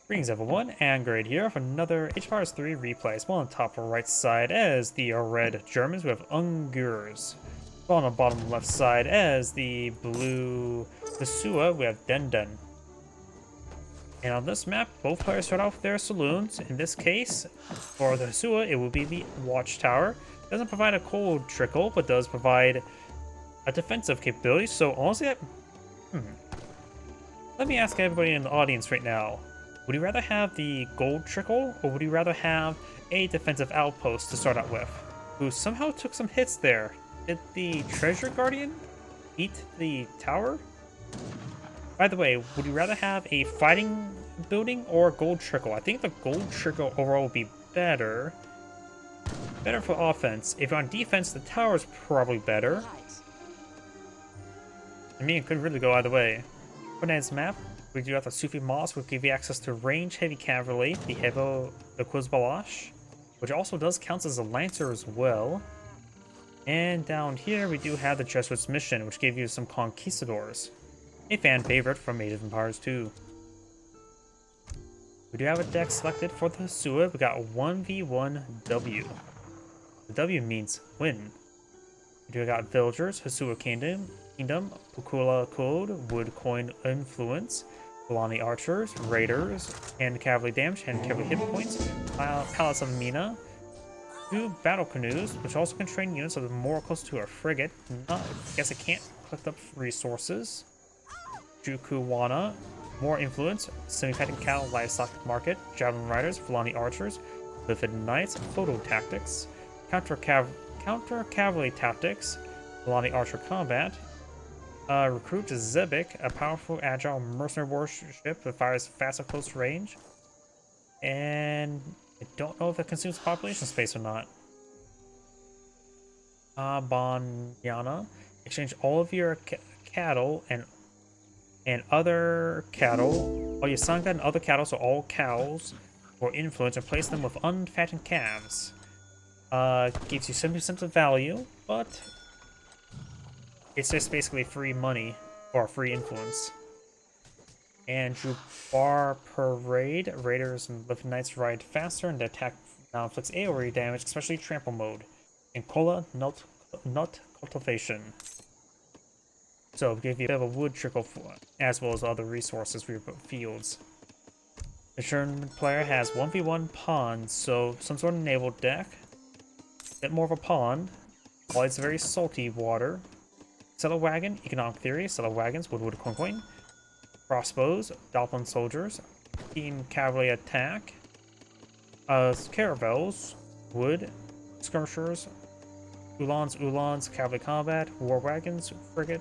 Greetings everyone, and Grade here for another H-Powers 3 replay. Well, on the top right side as the red Germans, we have Ungurs. Well, on the bottom left side as the blue Hasua, we have DennDenn. And on this map, both players start off with their saloons. In this case, for the Hasua, it will be the Watchtower. It doesn't provide a cold trickle, but does provide a defensive capability. So honestly, let me ask everybody in the audience right now. Would you rather have the gold trickle, or would you rather have a defensive outpost to start out with? Who somehow took some hits there. Did the treasure guardian beat the tower? By the way, would you rather have a fighting building or gold trickle? I think the gold trickle overall would be better. Better for offense. If you're on defense, the tower is probably better. I mean, it could really go either way. For today's map, we do have the Sufi Moss, which give you access to range heavy cavalry, the Quizbalash, which also does count as a lancer as well. And down here we do have the Jesuits mission, which gave you some conquistadors, a fan favorite from Age of Empires 2. We do have a deck selected for the Hasua. We got 1v1W. The W means win. We do got villagers, Hasua Kingdom, Pukula Code, Wood Coin Influence, Fulani Archers, Raiders, and Cavalry Damage, and Cavalry Hit Points, Palace of Mina, 2 Battle Canoes, which also can train units that are more close to a frigate. I guess it can't collect up resources. Jukuwana, more influence, Semi-Fighting Cow, Livestock Market, Javelin Riders, Fulani Archers, Livid Knights, Photo Tactics, Counter Cavalry Tactics, Fulani Archer Combat, recruit Zebek, a powerful, agile mercenary warship that fires fast at close range. And I don't know if it consumes population space or not. Banyana, exchange all of your cattle and other cattle, all your sangha and other cattle, so all cows, for influence, and place them with unfattened calves. Gives you 70% of value, but it's just basically free money or free influence. And Jubar Parade, Raiders and Lift Knights ride faster and attack now inflicts AoE damage, especially trample mode. And Kola Nut Cultivation. So give you a bit of a wood trickle as well as other resources for your fields. The German player has 1v1 pawns, so some sort of naval deck. A bit more of a pond. While it's very salty water. Settle Wagon, Economic Theory, Settle Wagons, Woodwood Coin, Crossbows, Dolphin Soldiers, Team Cavalry Attack, Caravels, Wood, Skirmishers, Uhlans, Cavalry Combat, War Wagons, Frigate,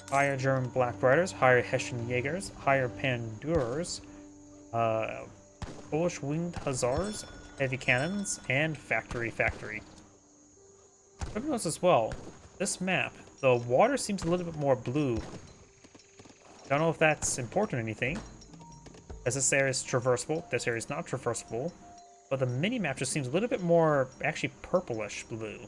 Higher German Black Riders, Higher Hessian Jaegers, Higher Pandurers, Polish Winged Hussars, Heavy Cannons, and Factory. I've noticed as well, this map, the water seems a little bit more blue. Don't know if that's important or anything, as this area is traversable. This area is not traversable, but the mini-map just seems a little bit more, actually, purplish blue.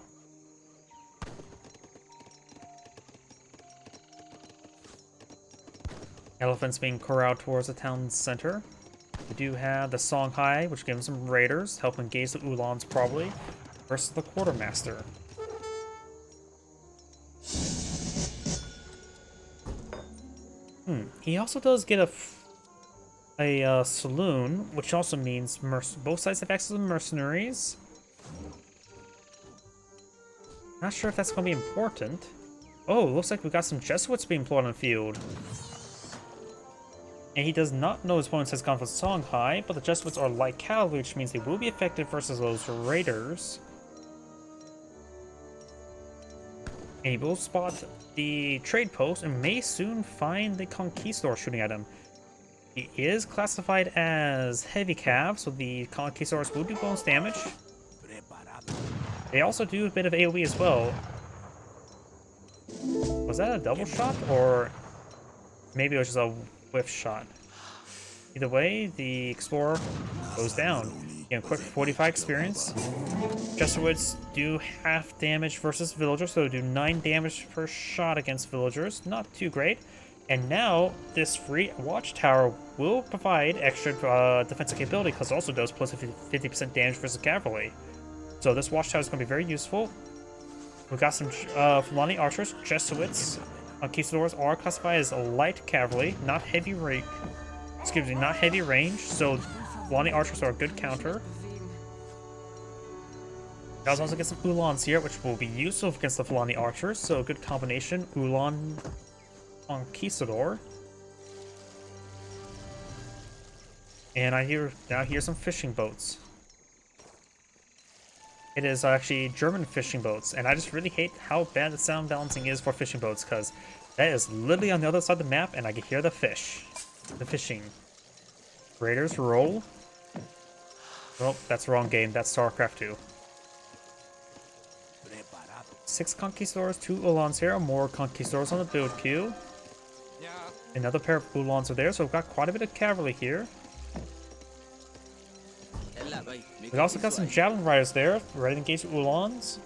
Elephants being corralled towards the town center. We do have the Songhai, which gives them raiders to help engage the Uhlans probably, versus the Quartermaster. He also does get a saloon, which also means both sides have access to mercenaries. Not sure if that's going to be important. Oh, looks like we got some Jesuits being employed on the field. And he does not know his opponent has gone for Songhai, but the Jesuits are light cavalry, which means they will be effective versus those raiders. And he will spot the trade post and may soon find the conquistador shooting at him. He is classified as heavy cav, so the conquistadors will do bonus damage. They also do a bit of AoE as well. Was that a double shot, or maybe it was just a whiff shot? Either way, the explorer goes down. You know, quick 45 experience. Jesuits do half damage versus villagers, so do 9 damage per shot against villagers. Not too great. And now this free watchtower will provide extra defensive capability because it also does plus 50% damage versus cavalry. So this watchtower is going to be very useful. We've got some Fulani archers, Jesuits. Conquistadors are classified as light cavalry, not heavy range. Excuse me, not heavy range. So Fulani archers are a good counter. Guys also get some Ulans here, which will be useful against the Fulani archers. So a good combination, Ulan Conquistador. And I hear some fishing boats. It is actually German fishing boats, and I just really hate how bad the sound balancing is for fishing boats, because that is literally on the other side of the map, and I can hear the fishing. Raiders roll. Oh, that's the wrong game. That's StarCraft 2. 6 Conquistadors, 2 Ulans here, more Conquistadors on the build queue. Another pair of Ulans are there, so we've got quite a bit of cavalry here. We also got some Javelin Riders there, ready to engage Ulans.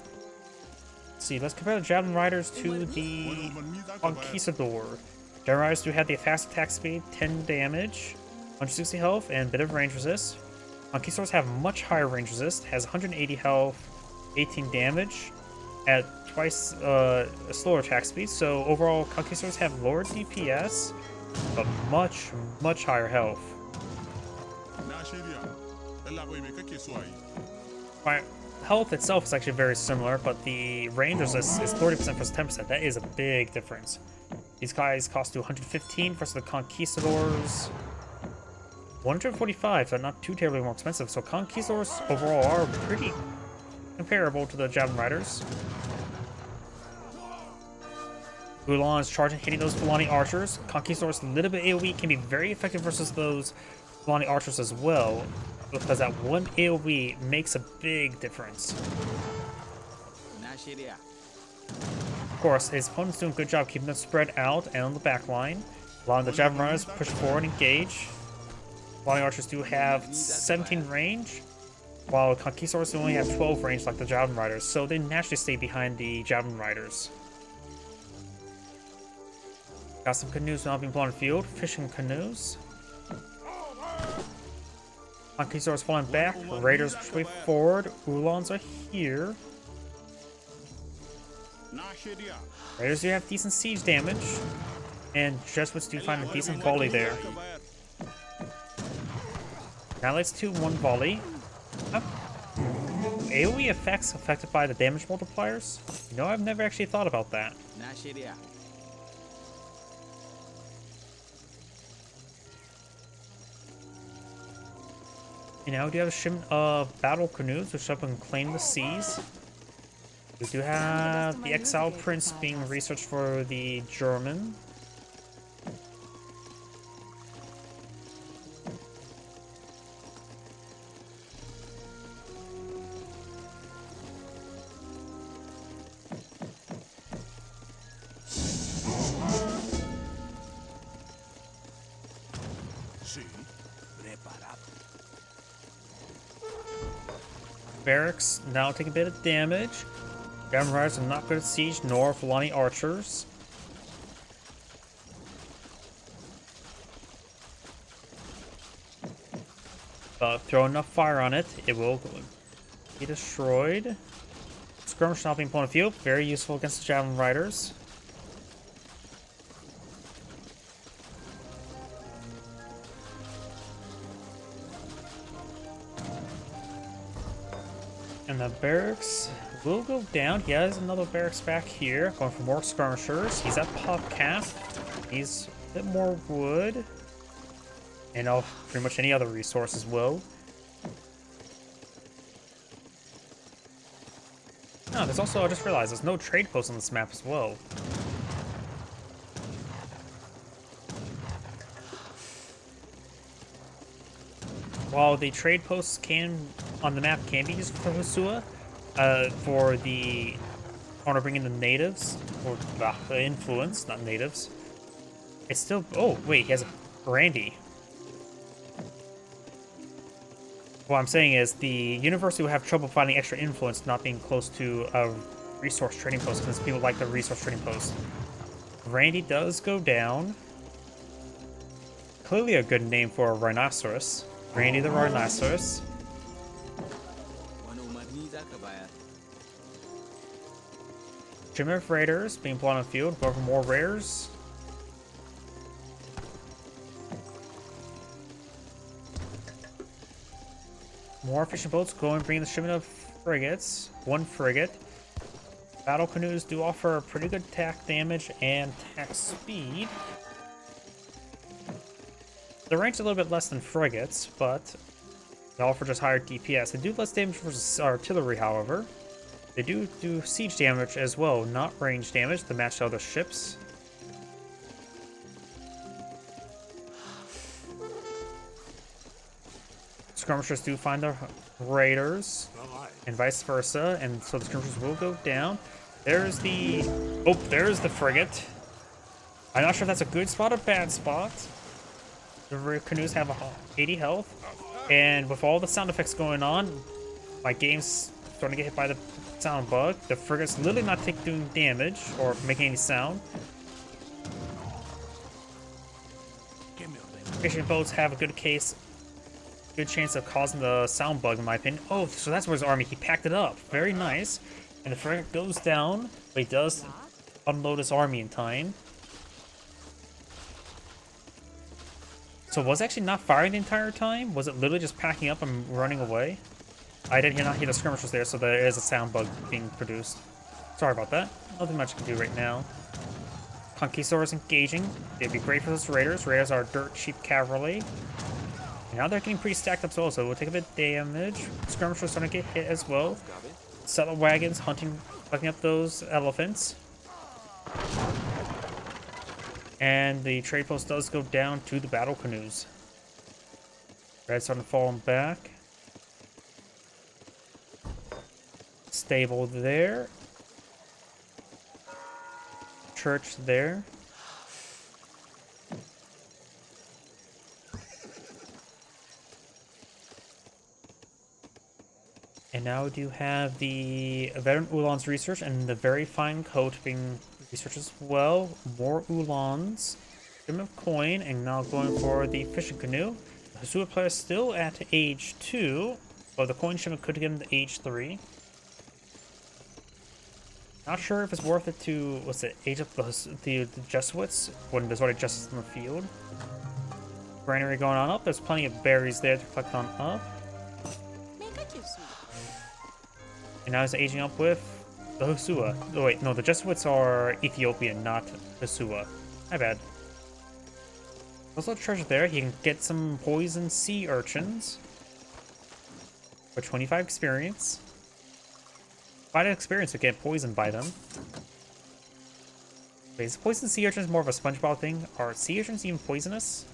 Let's see, let's compare the Javelin Riders to the Conquistador. Javelin Riders do have the fast attack speed, 10 damage, 160 health, and a bit of range resist. Conquistadors have much higher range resist, has 180 health, 18 damage, at twice a slower attack speed. So overall, Conquistadors have lower DPS, but much higher health. My health itself is actually very similar, but the range resist is 30% versus 10%. That is a big difference. These guys cost 215 versus the Conquistadors 145, so not too terribly more expensive. So Conquistadors overall are pretty comparable to the Javelin Riders. Ulans charging, hitting those Fulani archers. Conquistadors, a little bit AoE, can be very effective versus those Fulani archers as well, because that one AoE makes a big difference. Of course, his opponent's doing a good job keeping them spread out and on the back line. Allowing the Javelin Runners push forward and engage. Fulani archers do have 17 range, while Conquistadors only have 12 range like the Javelin Riders, so they naturally stay behind the Javelin Riders. Got some canoes now being blown on the field, fishing canoes. Conquistadors falling back, Raiders push way forward, Ulans are here. Raiders do have decent siege damage, and Jesuits do find a decent volley there. Now let's do one volley. AoE effects affected by the damage multipliers? You know, I've never actually thought about that. You know, we do have a shipment of battle canoes which up and claim the seas. We do have the Exile Prince being researched for the German. Barracks now take a bit of damage. Javelin Riders are not good at siege, nor Fulani archers. But throw enough fire on it, it will be destroyed. Skirmish now being put on the field, very useful against the Javelin Riders. And the barracks will go down. He has another barracks back here, going for more skirmishers. He's at pop cap. He's a bit more wood. And pretty much any other resources will. Oh, there's also, I just realized, there's no trade post on this map as well. While the trade posts on the map can be used for Hasua, for the bringing the natives, or the influence, not natives, it's still, oh wait, he has a brandy. What I'm saying is the university will have trouble finding extra influence not being close to a resource trading post, because people like the resource trading post. Randy does go down. clearly a good name for a rhinoceros. Randy the rhinoceros. Shipment of raiders being put on the field. Go for more raiders. More fishing boats going, bringing the shipment of frigates. 1 frigate. Battle canoes do offer pretty good attack damage and attack speed. The rank's a little bit less than frigates, but they offer just higher DPS. They do less damage versus artillery, however. They do siege damage as well, not range damage to match other ships. Skirmishers do find the raiders, and vice versa, and so the skirmishers will go down. There's the... Oh, there's the frigate. I'm not sure if that's a good spot or bad spot. The canoes have 80 health, and with all the sound effects going on, my game's starting to get hit by the sound bug. The frigate's literally not doing damage or making any sound. Fishing boats have a good chance of causing the sound bug, in my opinion. Oh, so that's where his army, he packed it up. Very nice. And the frigate goes down, but he does unload his army in time. So was it actually not firing the entire time? Was it literally just packing up and running away? I did not hear the skirmishers there, so there is a sound bug being produced. Sorry about that. Nothing much I can do right now. Conquistadors engaging. They'd be great for those raiders. Raiders are dirt cheap cavalry. And now they're getting pretty stacked up as well, so we'll take a bit of damage. Skirmishers are starting to get hit as well. Settler wagons collecting up those elephants. And the trade post does go down to the battle canoes. Red's starting to fall back. Stable there. Church there. And now we do have the veteran Ulan's research and the very fine coat being researched as well. More Ulans. Shipment of coin, and now going for the fishing canoe. The Hasua player is still at age 2, but the coin shipment could get him to age 3. Not sure if it's worth it to, age up the Jesuits when there's already Jesuits in the field. Granary going on up. There's plenty of berries there to collect on up. And now he's aging up with the Hasua. Oh wait, no, the Jesuits are Ethiopian, not Hasua. My bad. Also treasure there. He can get some poison sea urchins for 25 experience. Quite an experience to get poisoned by them. Wait, is poison sea urchins more of a SpongeBob thing? Are sea urchins even poisonous?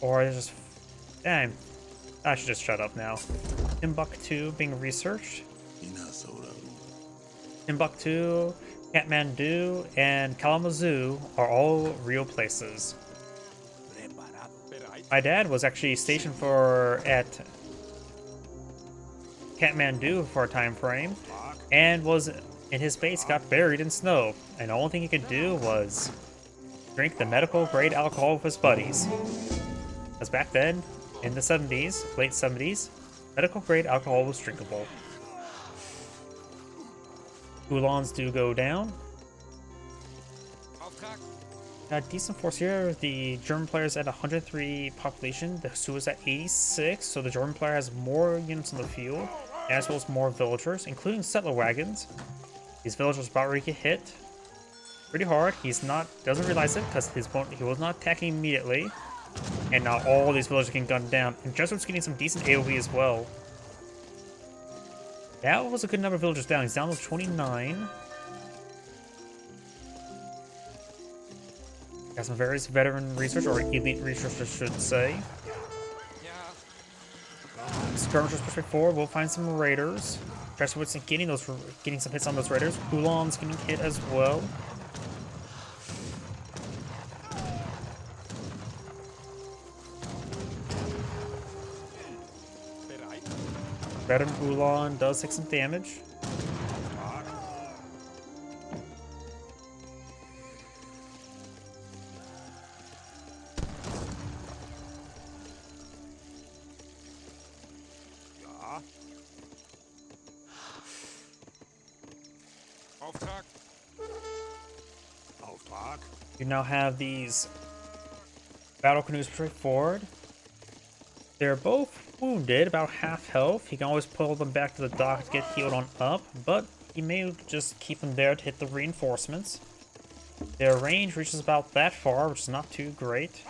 Or are they just... Damn. I should just shut up now. Timbuktu being researched. Timbuktu, Kathmandu, and Kalamazoo are all real places. My dad was actually stationed at Kathmandu for a time frame, and was in his base, got buried in snow, and the only thing he could do was drink the medical grade alcohol with his buddies. Because back then, in the 70s, late 70s, medical grade alcohol was drinkable. Ulans do go down. Got decent force here. The German player is at 103 population. The Hasua is at 86, so the German player has more units in the field, as well as more villagers, including settler wagons. These villagers are about ready to get hit pretty hard. Doesn't realize it because he was not attacking immediately. And now all these villagers can gun down. And Jesuit's getting some decent AoE as well. That was a good number of villagers down. He's down to 29. Got some various veteran research, or elite research, I should say. Skirmishers push forward. We'll find some raiders. Jesuits getting some hits on those raiders. Ulan's getting hit as well. Veteran Ulan does take some damage. You now have these battle canoes straight forward. They're both wounded, about half health. He can always pull them back to the dock to get healed on up, but he may just keep them there to hit the reinforcements. Their range reaches about that far, which is not too great.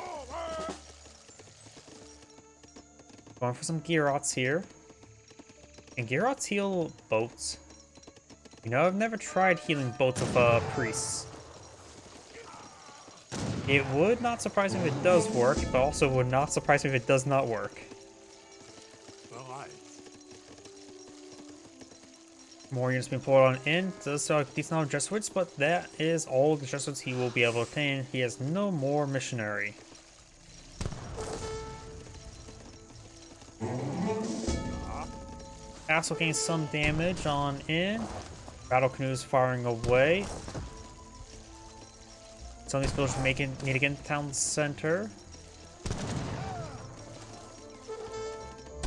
Going for some Gyrots here. And Gyrots heal boats. You know, I've never tried healing boats with priests. It would not surprise me if it does work, but also would not surprise me if it does not work. More units being pulled on in. Does a decent amount of Jesuits, but that is all the Jesuits he will be able to obtain. He has no more missionary. Castle gains some damage on in. Battle canoes firing away. Some of these villagers need to get into town center.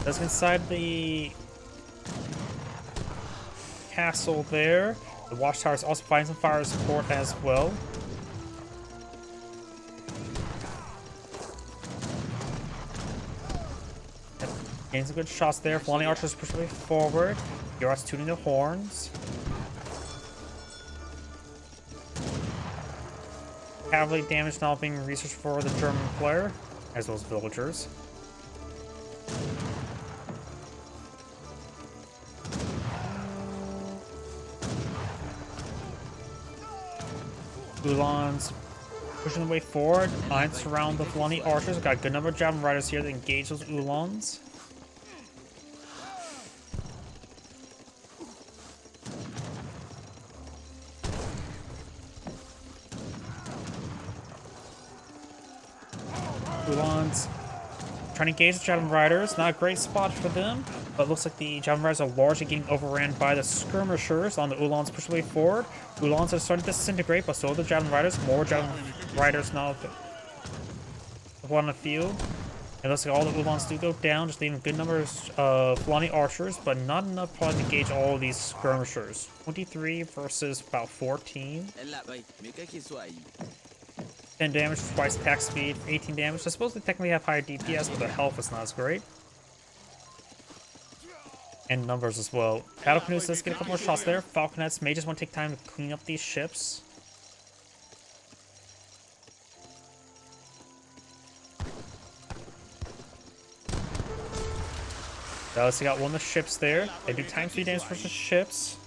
That's inside the castle there. The watchtower is also finding some fire support as well. Getting some good shots there. Flying archers push way forward. Gyrots tuning the horns. Cavalry damage now being researched for the German player, as well as villagers. Uhlans pushing the way forward. Lines surround the Fulani archers. We've got a good number of javelin riders here that engage those Uhlans. Uhlans trying to engage the javelin riders. Not a great spot for them, but looks like the javelin riders are largely getting overran by the skirmishers on the Uhlans push way forward. Uhlans are starting to disintegrate, but so are the javelin riders. More javelin riders now on the field. It looks like all the Uhlans do go down, just leaving good numbers of Fulani archers, but not enough probably to engage all of these skirmishers. 23 versus about 14. 10 damage, twice attack speed, 18 damage. I suppose they technically have higher DPS, but their health is not as great. And numbers as well. Battle canoes, let's get a couple more shots there. Falconets may just want to take time to clean up these ships. So got one of the ships there. They do times 3 damage versus ships.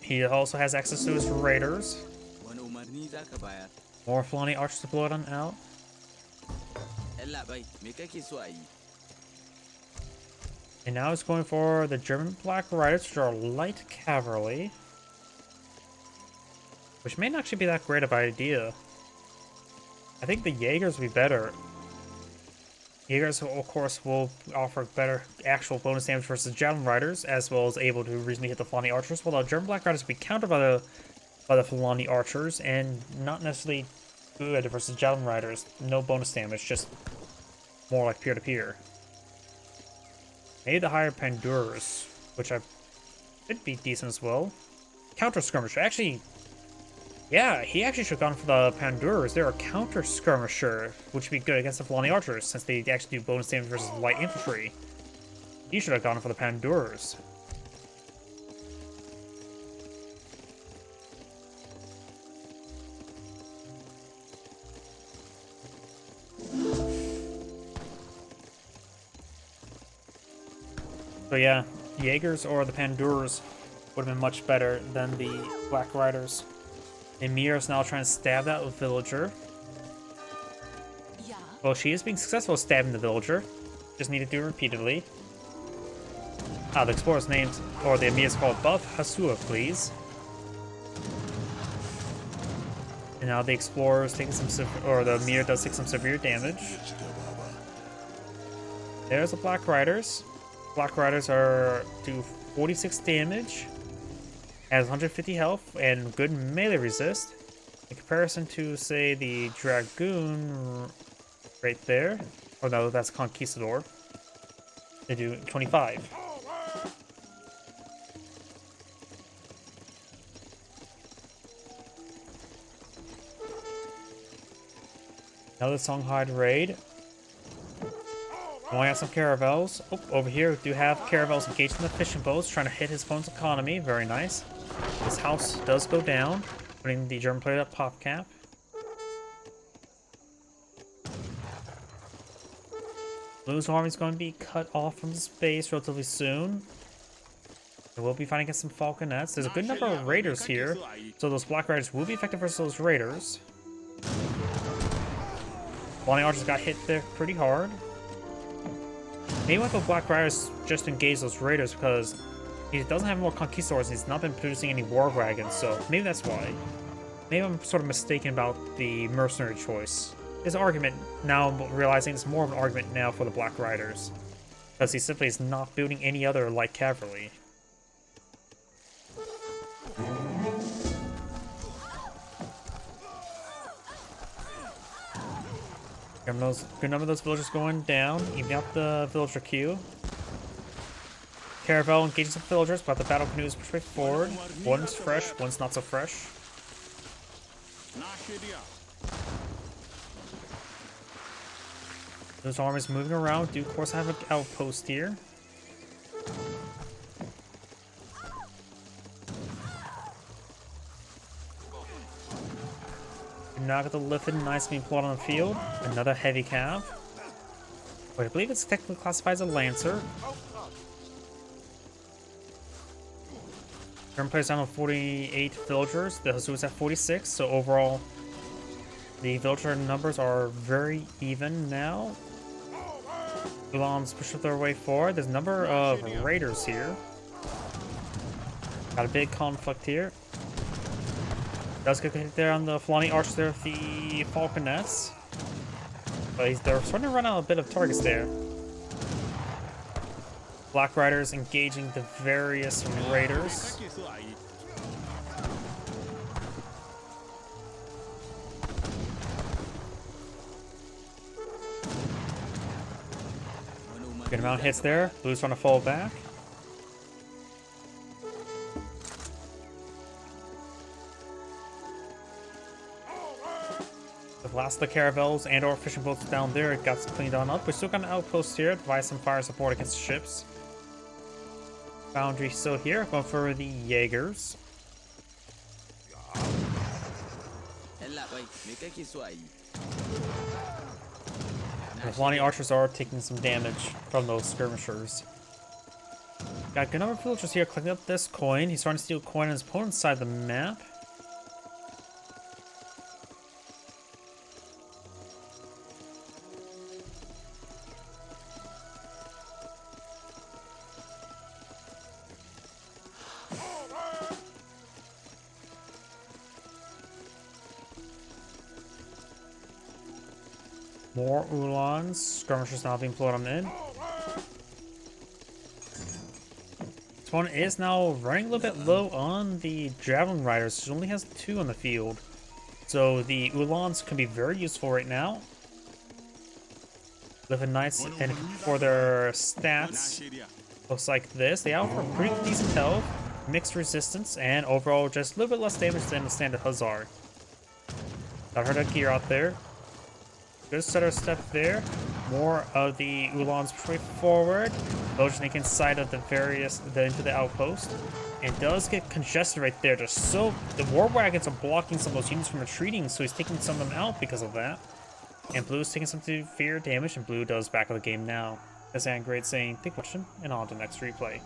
He also has access to his raiders. More Fulani archers to blow it on out. And now it's going for the German Black Riders, which are light cavalry. Which may not actually be that great of an idea. I think the Jaegers will be better. Jaegers, of course, will offer better actual bonus damage versus Javelin Riders, as well as able to reasonably hit the Fulani Archers, while the German Black Riders will be countered by the Fulani Archers, and not necessarily good versus Javelin Riders. No bonus damage, just more like peer-to-peer. Maybe the higher Pandurus, which should be decent as well. Counter Skirmisher, actually, yeah, he actually should have gone for the Pandurus. They're a counter skirmisher, which would be good against the Fulani Archers, since they actually do bonus damage versus light infantry. He should have gone for the Pandurus. So yeah, the Jaegers or the Pandurus would have been much better than the Black Riders. Emir is now trying to stab that villager. Yeah. Well, she is being successful at stabbing the villager. Just need to do it repeatedly. The explorer's named, or the Emir is called Buff Hasua, please. And now the explorer is taking some, or the Emir does take some severe damage. There's the Black Riders. Black Riders are do 46 damage. Has 150 health and good melee resist. In comparison to, say, the Dragoon right there. Oh no, that's Conquistador. They do 25. Another Songhide raid. We have some caravels. Oh, over here we do have caravels engaged in the fishing boats, trying to hit his opponent's economy. Very nice. This house does go down, putting the German player at pop cap. Blue's army is going to be cut off from space relatively soon. We'll be fighting against some falconets. There's a good number of raiders here, so those black riders will be effective versus those raiders. Flying archers got hit there pretty hard. Maybe one of the black riders just engage those raiders because he doesn't have more conquistadors and he's not been producing any war wagons, so maybe that's why. Maybe I'm sort of mistaken about the mercenary choice. His argument now, I'm realizing it's more of an argument now for the black riders, because he simply is not building any other light cavalry. Good number of those villagers going down, even out the villager queue. Caravel engages the villagers, but the battle canoes push right forward. One's fresh, one's not so fresh. Those armies moving around. Do of course have an outpost here. Now got the Liffin nice being pulled on the field. Another heavy cav. Wait, I believe it's technically classified as a lancer. German players down to 48 villagers. The Hasua's at 46, so overall the villager numbers are very even now. Ulans push their way forward. There's a number of raiders here. Got a big conflict here. Does get hit there on the Fulani Arch there with the Falconets. But they're starting to run out a bit of targets there. Black Riders engaging the various raiders. Good amount of hits there. Blue's trying to fall back. The last of the caravels and or fishing boats down there, it got cleaned on up. We still got an outpost here to provide some fire support against the ships. Boundary still here, going for the Jaegers. The Fulani archers are taking some damage from those skirmishers. Got a good number of villagers here collecting up this coin. He's trying to steal coin on his opponent's side of the map. More Ulans. Skirmishers now being pulled on in. This one is now running a little bit low on the Javelin Riders. He only has 2 on the field. So the Ulans can be very useful right now. Living Knights, and for their stats, looks like this. They offer pretty decent health, mixed resistance, and overall just a little bit less damage than the standard Hussar. Got her gear out there. Good setter step there. More of the Ulans push forward. Those sneak inside of the into the outpost. It does get congested right there. Just so the war wagons are blocking some of those units from retreating, so he's taking some of them out because of that. And Blue's taking some severe damage, and Blue does back of the game now. As Anne Great saying, "Big question," and on to the next replay.